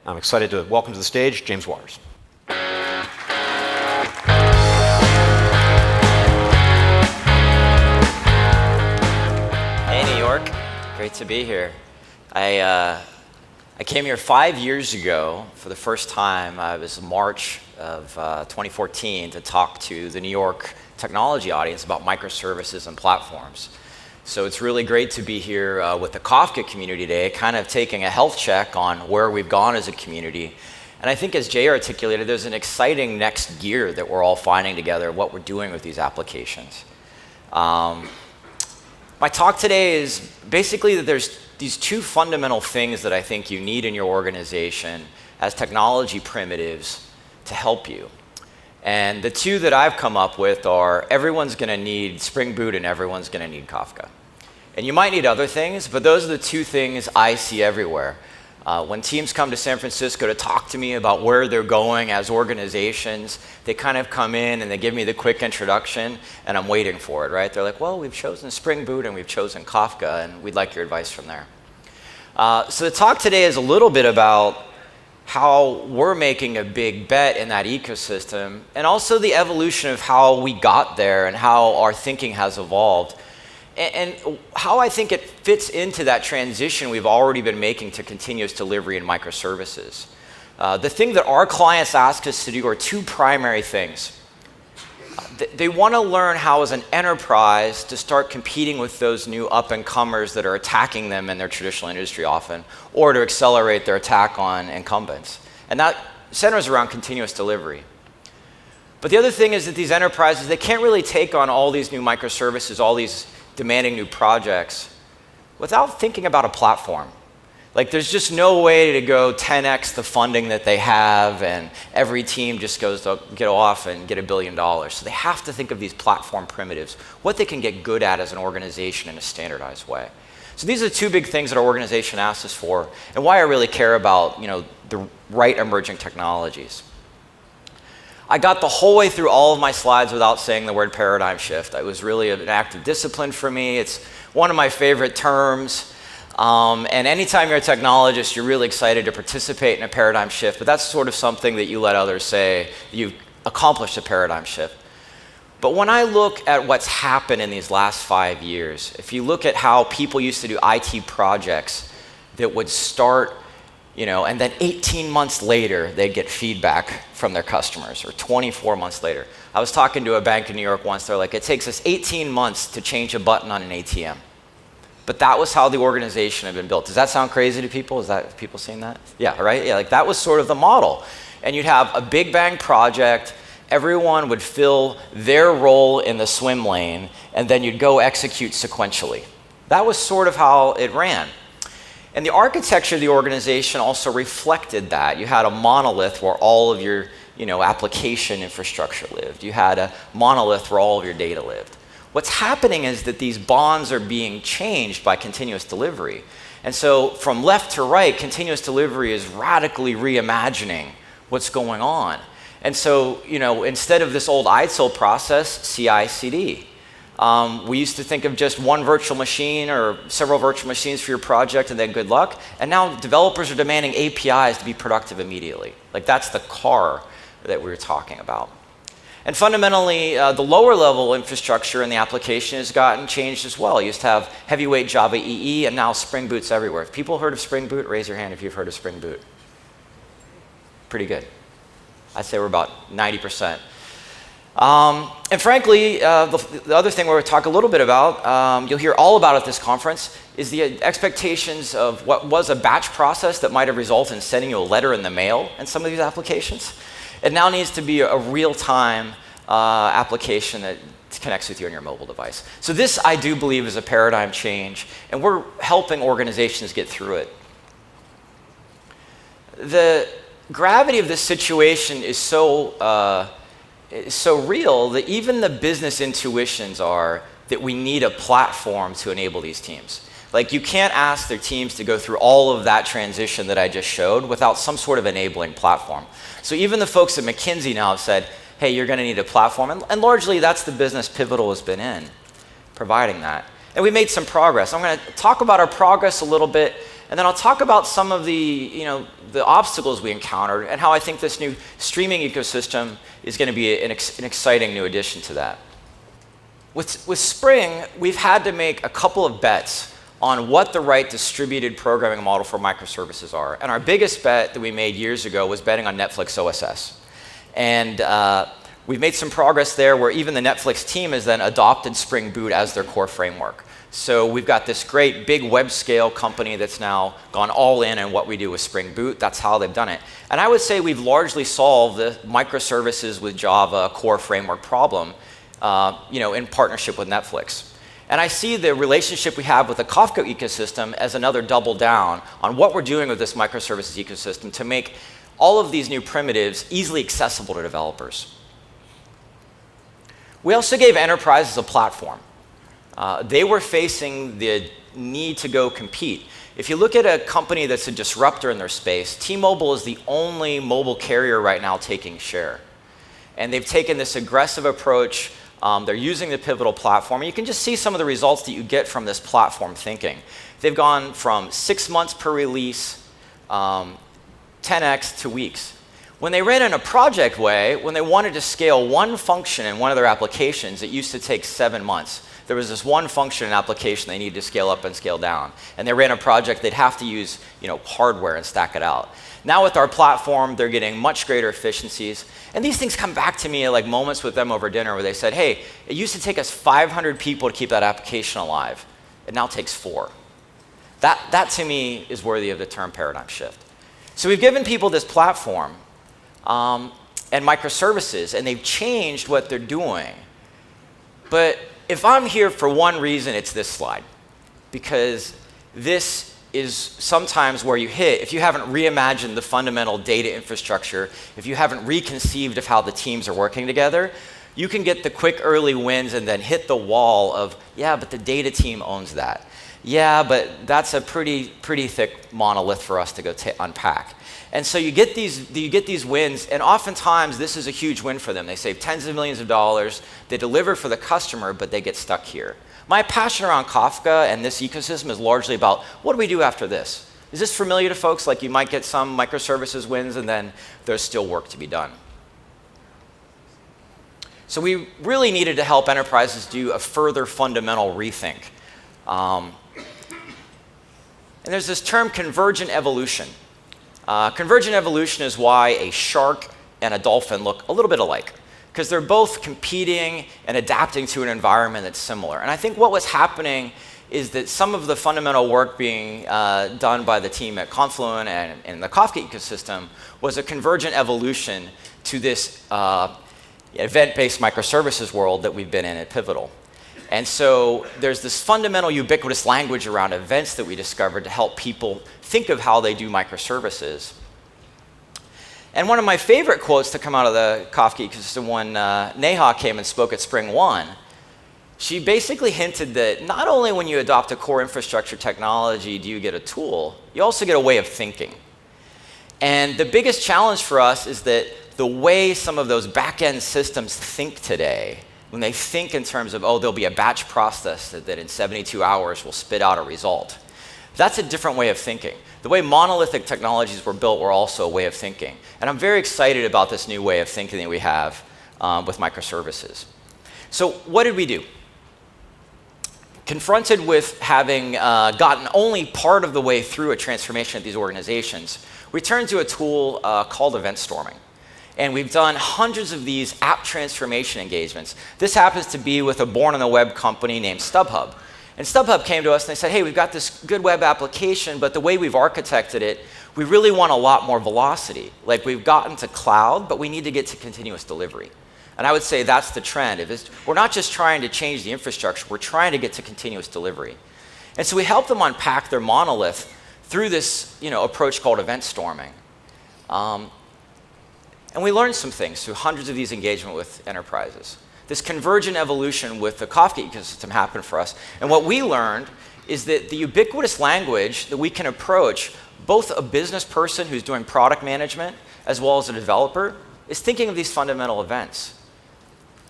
I'm excited to welcome to the stage James Waters. Hey, New York. Great to be here. I came here 5 years ago for the first time. It was March of 2014 to talk to the New York technology audience about microservices and platforms. So it's really great to be here with the Kafka community today, kind of taking a health check on where we've gone as a community. And I think as Jay articulated, there's an exciting next gear that we're all finding together, what we're doing with these applications. My talk today is basically that there's these two fundamental things that I think you need in your organization as technology primitives to help you. And the two that I've come up with are everyone's going to need Spring Boot and everyone's going to need Kafka. And you might need other things, but those are the two things I see everywhere. When teams come to San Francisco to talk to me about where they're going as organizations, they kind of come in and they give me the quick introduction, and I'm waiting for it, right? They're like, well, we've chosen Spring Boot and we've chosen Kafka, and we'd like your advice from there. So the talk today is a little bit about how we're making a big bet in that ecosystem, and also the evolution of how we got there and how our thinking has evolved. And how I think it fits into that transition we've already been making to continuous delivery and microservices. The thing that our clients ask us to do are two primary things. They want to learn how as an enterprise to start competing with those new up-and-comers that are attacking them in their traditional industry often, or to accelerate their attack on incumbents. And that centers around continuous delivery. But the other thing is that these enterprises, they can't really take on all these new microservices, all these demanding new projects without thinking about a platform. Like there's just no way to go 10x the funding that they have and every team just goes to get off and get $1 billion. So they have to think of these platform primitives, what they can get good at as an organization in a standardized way. So these are the two big things that our organization asks us for and why I really care about, the right emerging technologies. I got the whole way through all of my slides without saying the word paradigm shift. It was really an act of discipline for me. It's one of my favorite terms. And anytime you're a technologist, you're really excited to participate in a paradigm shift, but that's sort of something that you let others say, you've accomplished a paradigm shift. But when I look at what's happened in these last 5 years, if you look at how people used to do IT projects that would start, and then 18 months later, they'd get feedback from their customers, or 24 months later. I was talking to a bank in New York once, they're like, it takes us 18 months to change a button on an ATM. But that was how the organization had been built. Does that sound crazy to people? Is that people seeing that? Yeah, right? Yeah, like that was sort of the model. And you'd have a big bang project, everyone would fill their role in the swim lane, and then you'd go execute sequentially. That was sort of how it ran. And the architecture of the organization also reflected that. You had a monolith where all of your application infrastructure lived. You had a monolith where all of your data lived. What's happening is that these bonds are being changed by continuous delivery. And so from left to right, continuous delivery is radically reimagining what's going on. And so, instead of this old ITIL process, CI/CD. We used to think of just one virtual machine or several virtual machines for your project and then good luck. And now developers are demanding APIs to be productive immediately. Like that's the car that we were talking about. And fundamentally, the lower level infrastructure in the application has gotten changed as well. You used to have heavyweight Java EE, and now Spring Boot's everywhere. If people heard of Spring Boot, raise your hand if you've heard of Spring Boot. Pretty good. I'd say we're about 90%. And frankly, the other thing we're going to talk a little bit about, you'll hear all about at this conference, is the expectations of what was a batch process that might have resulted in sending you a letter in the mail in some of these applications. It now needs to be a real-time application that connects with you on your mobile device. So this, I do believe, is a paradigm change, and we're helping organizations get through it. The gravity of this situation is so real that even the business intuitions are that we need a platform to enable these teams. Like you can't ask their teams to go through all of that transition that I just showed without some sort of enabling platform. So even the folks at McKinsey now have said, hey, you're going to need a platform. And largely that's the business Pivotal has been in, providing that. And we made some progress. I'm going to talk about our progress a little bit, and And then I'll talk about some of the obstacles we encountered and how I think this new streaming ecosystem is going to be an exciting new addition to that. With Spring, we've had to make a couple of bets on what the right distributed programming model for microservices are. And our biggest bet that we made years ago was betting on Netflix OSS. And we've made some progress there where even the Netflix team has then adopted Spring Boot as their core framework. So we've got this great big web scale company that's now gone all in on what we do with Spring Boot. That's how they've done it. And I would say we've largely solved the microservices with Java core framework problem in partnership with Netflix. And I see the relationship we have with the Kafka ecosystem as another double down on what we're doing with this microservices ecosystem to make all of these new primitives easily accessible to developers. We also gave enterprises a platform. They were facing the need to go compete. If you look at a company that's a disruptor in their space, T-Mobile is the only mobile carrier right now taking share. And they've taken this aggressive approach. They're using the Pivotal platform. And you can just see some of the results that you get from this platform thinking. They've gone from 6 months per release, 10x to weeks. When they ran in a project way, when they wanted to scale one function in one of their applications, it used to take 7 months. There was this one function and application they needed to scale up and scale down. And they ran a project, they'd have to use hardware and stack it out. Now with our platform, they're getting much greater efficiencies. And these things come back to me like moments with them over dinner where they said, hey, it used to take us 500 people to keep that application alive. It now takes 4. That to me is worthy of the term paradigm shift. So we've given people this platform and microservices, and they've changed what they're doing. But if I'm here for one reason, it's this slide. Because this is sometimes where you hit, if you haven't reimagined the fundamental data infrastructure, if you haven't reconceived of how the teams are working together, you can get the quick early wins and then hit the wall of, yeah, but the data team owns that. Yeah, but that's a pretty thick monolith for us to go unpack. And so you get these wins, and oftentimes this is a huge win for them. They save tens of millions of dollars, they deliver for the customer, but they get stuck here. My passion around Kafka and this ecosystem is largely about what do we do after this? Is this familiar to folks? Like you might get some microservices wins and then there's still work to be done. So we really needed to help enterprises do a further fundamental rethink. And there's this term convergent evolution. Convergent evolution is why a shark and a dolphin look a little bit alike, because they're both competing and adapting to an environment that's similar. And I think what was happening is that some of the fundamental work being done by the team at Confluent and in the Kafka ecosystem was a convergent evolution to this event-based microservices world that we've been in at Pivotal. And so there's this fundamental ubiquitous language around events that we discovered to help people think of how they do microservices. And one of my favorite quotes to come out of the Kafka ecosystem when Neha came and spoke at Spring 1, she basically hinted that not only when you adopt a core infrastructure technology do you get a tool, you also get a way of thinking. And the biggest challenge for us is that the way some of those back-end systems think today, when they think in terms of, oh, there'll be a batch process that in 72 hours will spit out a result, that's a different way of thinking. The way monolithic technologies were built were also a way of thinking. And I'm very excited about this new way of thinking that we have with microservices. So what did we do? Confronted with having gotten only part of the way through a transformation at these organizations, we turned to a tool called event storming. And we've done hundreds of these app transformation engagements. This happens to be with a born-on-the-web company named StubHub. And StubHub came to us and they said, hey, we've got this good web application, but the way we've architected it, we really want a lot more velocity. Like we've gotten to cloud, but we need to get to continuous delivery. And I would say that's the trend. We're not just trying to change the infrastructure, we're trying to get to continuous delivery. And so we helped them unpack their monolith through this approach called event storming. And we learned some things through hundreds of these engagements with enterprises. This convergent evolution with the Kafka ecosystem happened for us. And what we learned is that the ubiquitous language that we can approach both a business person who's doing product management as well as a developer is thinking of these fundamental events.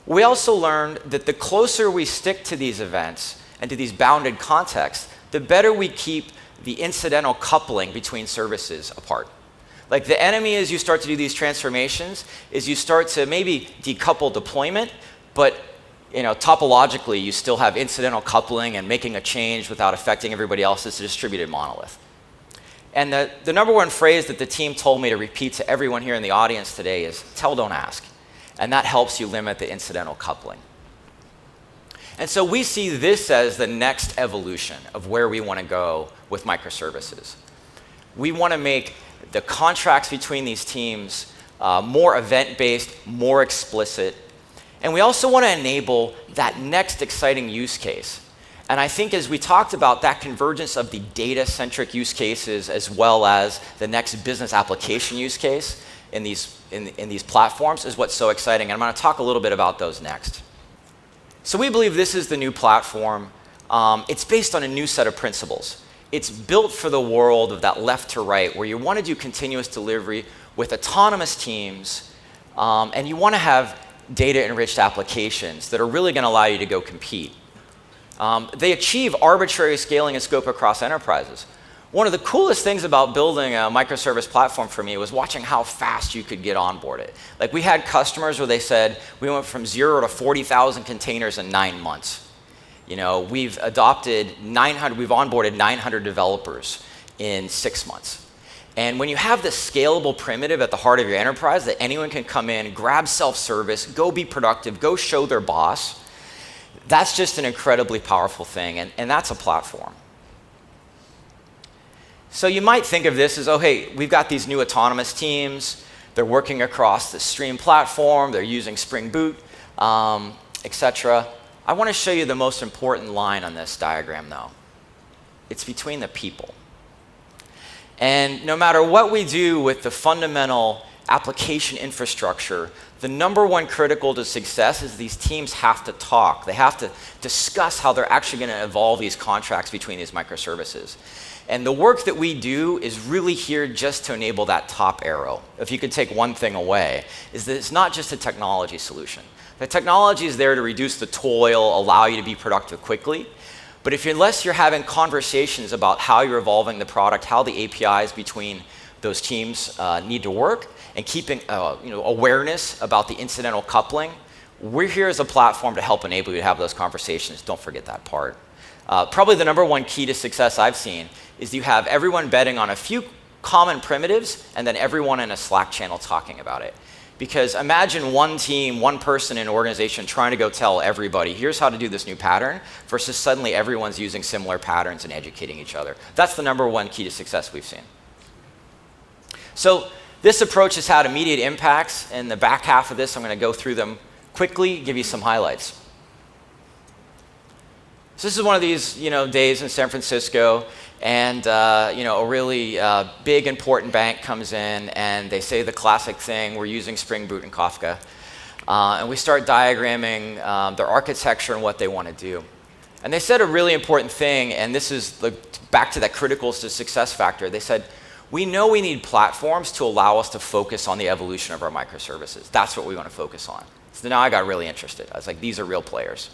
We also learned that the closer we stick to these events and to these bounded contexts, the better we keep the incidental coupling between services apart. Like the enemy as you start to do these transformations is you start to maybe decouple deployment, but topologically you still have incidental coupling and making a change without affecting everybody else. It's a distributed monolith. And the number one phrase that the team told me to repeat to everyone here in the audience today is tell, don't ask. And that helps you limit the incidental coupling. And so we see this as the next evolution of where we want to go with microservices. We want to make the contracts between these teams more event-based, more explicit. And we also want to enable that next exciting use case. And I think as we talked about that convergence of the data-centric use cases as well as the next business application use case in these platforms is what's so exciting. And I'm going to talk a little bit about those next. So we believe this is the new platform. It's based on a new set of principles. It's built for the world of that left to right, where you want to do continuous delivery with autonomous teams, and you want to have data-enriched applications that are really going to allow you to go compete. They achieve arbitrary scaling and scope across enterprises. One of the coolest things about building a microservice platform for me was watching how fast you could get onboarded. Like we had customers where they said, we went from 0 to 40,000 containers in 9 months. We've onboarded 900 developers in 6 months. And when you have this scalable primitive at the heart of your enterprise that anyone can come in, grab self-service, go be productive, go show their boss, that's just an incredibly powerful thing, and that's a platform. So you might think of this as, oh, hey, we've got these new autonomous teams. They're working across the Stream platform. They're using Spring Boot, etc. I want to show you the most important line on this diagram, though. It's between the people. And no matter what we do with the fundamental application infrastructure, the number one critical to success is these teams have to talk. They have to discuss how they're actually going to evolve these contracts between these microservices. And the work that we do is really here just to enable that top arrow. If you could take one thing away, is that it's not just a technology solution. The technology is there to reduce the toil, allow you to be productive quickly. But unless you're having conversations about how you're evolving the product, how the APIs between those teams need to work, and keeping awareness about the incidental coupling, we're here as a platform to help enable you to have those conversations. Don't forget that part. Probably the number one key to success I've seen is you have everyone betting on a few common primitives and then everyone in a Slack channel talking about it. Because imagine one team, one person in an organization trying to go tell everybody, here's how to do this new pattern, versus suddenly everyone's using similar patterns and educating each other. That's the number one key to success we've seen. So this approach has had immediate impacts. In the back half of this, I'm going to go through them quickly, give you some highlights. So this is one of these days in San Francisco, and a really big, important bank comes in, and they say the classic thing, we're using Spring Boot and Kafka. And we start diagramming their architecture and what they want to do. And they said a really important thing, and this is back to that critical to success factor. They said, we know we need platforms to allow us to focus on the evolution of our microservices. That's what we want to focus on. So now I got really interested. I was like, these are real players.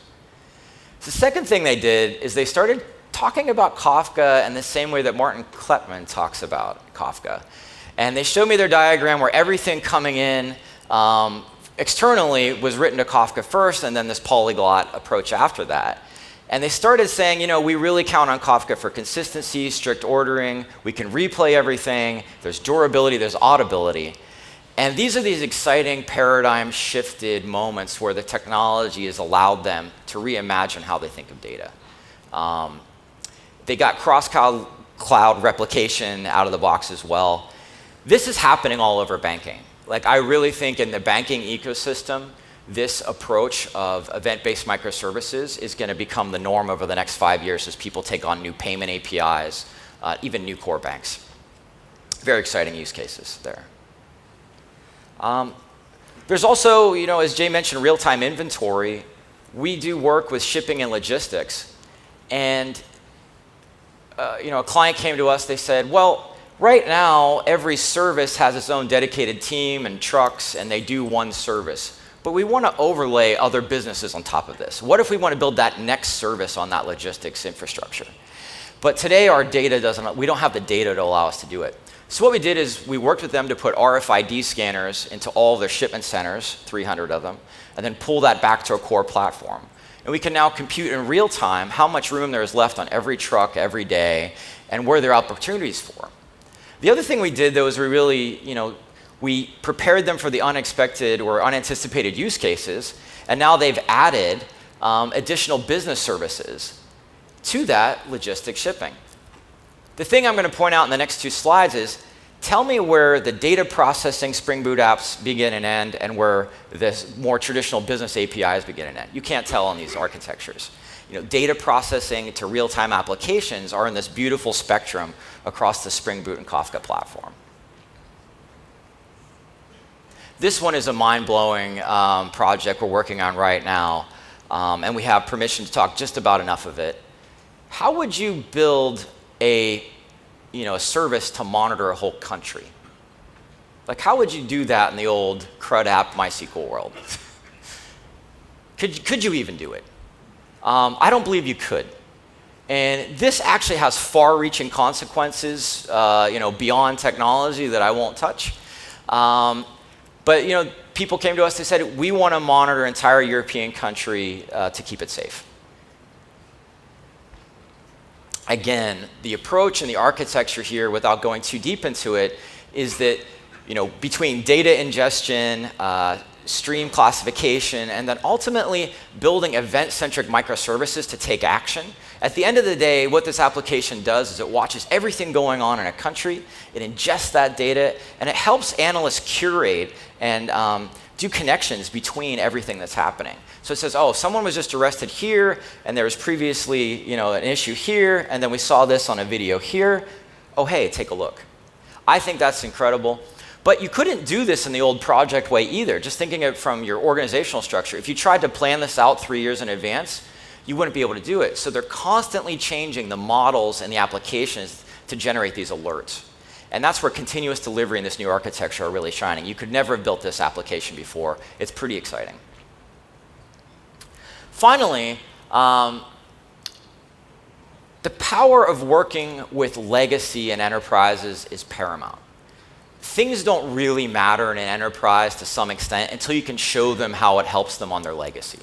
So the second thing they did is they started talking about Kafka in the same way that Martin Kleppmann talks about Kafka. And they showed me their diagram where everything coming in externally was written to Kafka first, and then this polyglot approach after that. And they started saying, we really count on Kafka for consistency, strict ordering. We can replay everything. There's durability. There's audibility. And these are these exciting paradigm-shifted moments where the technology has allowed them to reimagine how they think of data. They got cross-cloud replication out of the box as well. This is happening all over banking. I really think in the banking ecosystem, this approach of event-based microservices is going to become the norm over the next 5 years as people take on new payment APIs, even new core banks. Very exciting use cases there. There's also, as Jay mentioned, real-time inventory. We do work with shipping and logistics. And a client came to us, they said, well, right now, every service has its own dedicated team and trucks, and they do one service. But we want to overlay other businesses on top of this. What if we want to build that next service on that logistics infrastructure? But today our data we don't have the data to allow us to do it. So what we did is we worked with them to put RFID scanners into all of their shipment centers, 300 of them, and then pull that back to our core platform. And we can now compute in real time how much room there is left on every truck every day and where there are opportunities for. The other thing we did, though, is we prepared them for the unexpected or unanticipated use cases, and now they've added additional business services to that logistics shipping. The thing I'm going to point out in the next 2 slides is, tell me where the data processing Spring Boot apps begin and end, and where this more traditional business APIs begin and end. You can't tell in these architectures. Data processing to real-time applications are in this beautiful spectrum across the Spring Boot and Kafka platform. This one is a mind-blowing project we're working on right now, and we have permission to talk just about enough of it. How would you build a service to monitor a whole country? Like, how would you do that in the old CRUD app MySQL world? Could you even do it? I don't believe you could. And this actually has far-reaching consequences, beyond technology that I won't touch. But people came to us, they said, we want to monitor an entire European country to keep it safe. Again, the approach and the architecture here, without going too deep into it, is that between data ingestion, stream classification, and then ultimately building event-centric microservices to take action. At the end of the day, what this application does is it watches everything going on in a country, it ingests that data, and it helps analysts curate and do connections between everything that's happening. So it says, oh, someone was just arrested here, and there was previously an issue here, and then we saw this on a video here. Oh, hey, take a look. I think that's incredible. But you couldn't do this in the old project way either. Just thinking of it from your organizational structure. If you tried to plan this out 3 years in advance, you wouldn't be able to do it. So they're constantly changing the models and the applications to generate these alerts. And that's where continuous delivery in this new architecture are really shining. You could never have built this application before. It's pretty exciting. Finally, the power of working with legacy and enterprises is paramount. Things don't really matter in an enterprise to some extent until you can show them how it helps them on their legacy.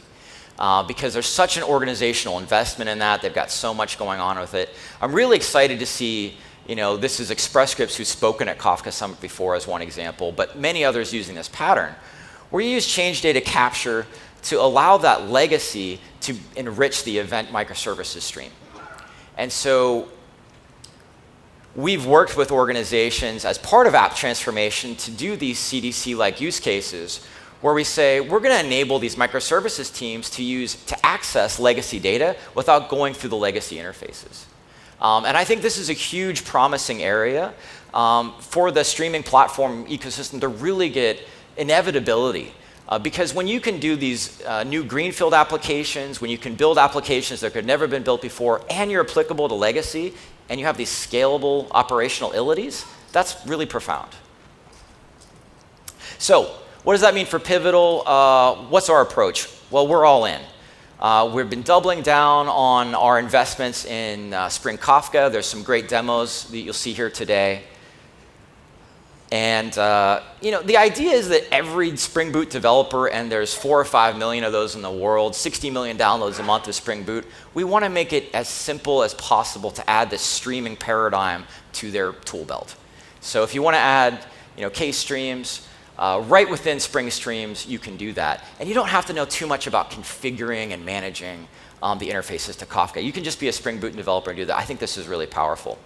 Because there's such an organizational investment in that. They've got so much going on with it. I'm really excited to see, this is Express Scripts who's spoken at Kafka Summit before as one example, but many others using this pattern, where you use change data capture to allow that legacy to enrich the event microservices stream. And so we've worked with organizations as part of app transformation to do these CDC-like use cases where we say, we're going to enable these microservices teams to access legacy data without going through the legacy interfaces. And I think this is a huge promising area for the streaming platform ecosystem to really get inevitability. Because when you can do these new greenfield applications, when you can build applications that could never been built before, and you're applicable to legacy, and you have these scalable operational abilities, that's really profound. So what does that mean for Pivotal? What's our approach? Well, we're all in. We've been doubling down on our investments in Spring Kafka. There's some great demos that you'll see here today. And the idea is that every Spring Boot developer, and there's 4 or 5 million of those in the world, 60 million downloads a month of Spring Boot, we want to make it as simple as possible to add this streaming paradigm to their tool belt. So if you want to add case streams, right within Spring Streams, you can do that. And you don't have to know too much about configuring and managing the interfaces to Kafka. You can just be a Spring Boot developer and do that. I think this is really powerful.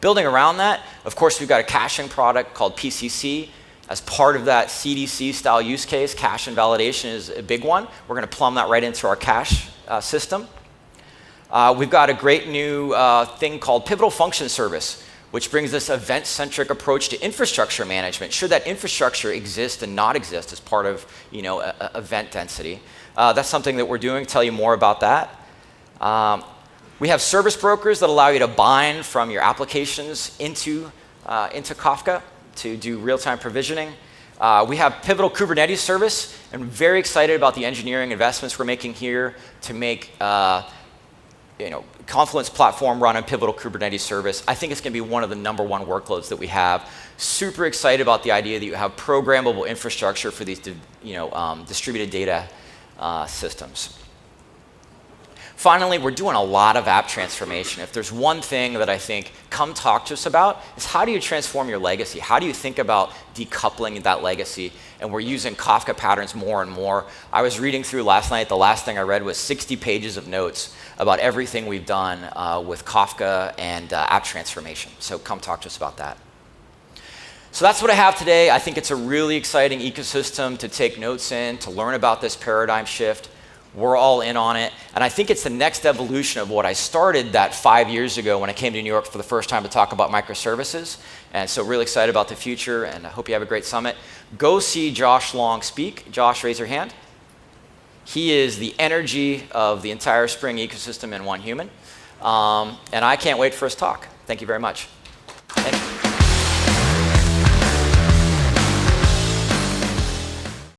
Building around that, of course, we've got a caching product called PCC. As part of that CDC-style use case, cache and validation is a big one. We're going to plumb that right into our cache system. We've got a great new thing called Pivotal Function Service, which brings this event-centric approach to infrastructure management. Should that infrastructure exist and not exist as part of event density? That's something that we're doing. Tell you more about that. We have service brokers that allow you to bind from your applications into Kafka to do real-time provisioning. We have Pivotal Kubernetes service, and I'm very excited about the engineering investments we're making here to make Confluent's platform run on Pivotal Kubernetes service. I think it's going to be one of the #1 workloads that we have. Super excited about the idea that you have programmable infrastructure for these distributed data systems. Finally, we're doing a lot of app transformation. If there's one thing that I think come talk to us about, is how do you transform your legacy? How do you think about decoupling that legacy? And we're using Kafka patterns more and more. I was reading through last night, the last thing I read was 60 pages of notes about everything we've done with Kafka and app transformation. So come talk to us about that. So that's what I have today. I think it's a really exciting ecosystem to take notes in, to learn about this paradigm shift. We're all in on it. And I think it's the next evolution of what I started that 5 years ago when I came to New York for the first time to talk about microservices. And so really excited about the future, and I hope you have a great summit. Go see Josh Long speak. Josh, raise your hand. He is the energy of the entire Spring ecosystem in one human. And I can't wait for his talk. Thank you very much. Thank you.